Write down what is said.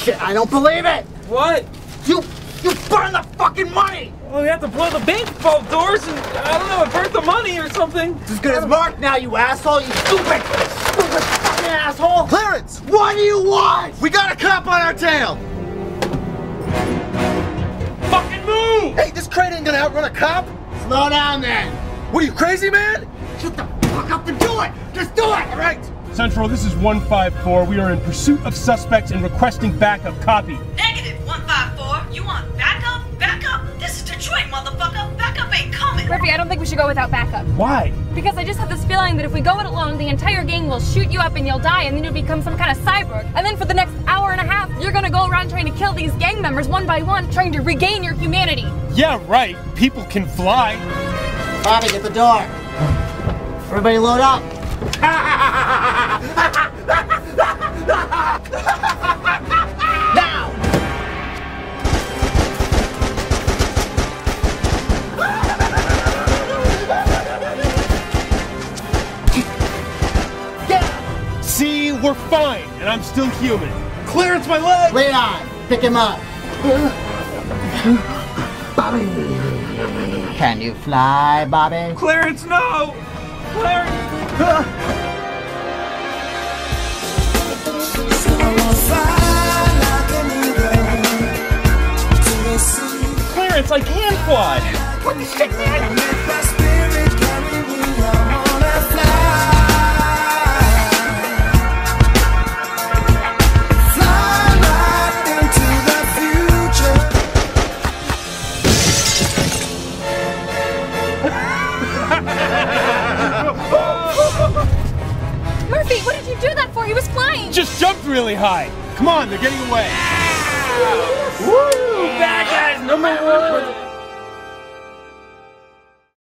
Shit, I don't believe it! What? You burned the fucking money! Well, we have to blow the bank vault doors and, I don't know, it burnt the money or something. It's as good as Mark now, you asshole, you stupid fucking asshole! Clarence! What do you want? We got a cop on our tail! Fucking move! Hey, this crate ain't gonna outrun a cop! Slow down then! What are you, crazy, man? Shut the fuck up and do it! Just do it! Alright! Central, this is 154. We are in pursuit of suspects and requesting backup. Copy. Negative 154. You want backup? Backup? This is Detroit, motherfucker. Backup ain't coming. Murphy, I don't think we should go without backup. Why? Because I just have this feeling that if we go it alone, the entire gang will shoot you up and you'll die, and then you'll become some kind of cyborg. And then for the next hour and a half, you're gonna go around trying to kill these gang members one by one, trying to regain your humanity. Yeah, right. People can fly. Bobby, get the door. Everybody load up. Now! Get up! See, we're fine, and I'm still human. Clarence, my leg! Leon, pick him up. Bobby. Can you fly, Bobby? Clarence, no! Clarence! Clarence, I can fly! What the shit, man? Murphy, what did you do that for? He was flying! Just jumped really high. Come on, they're getting away. Woo! Bad guys, number one!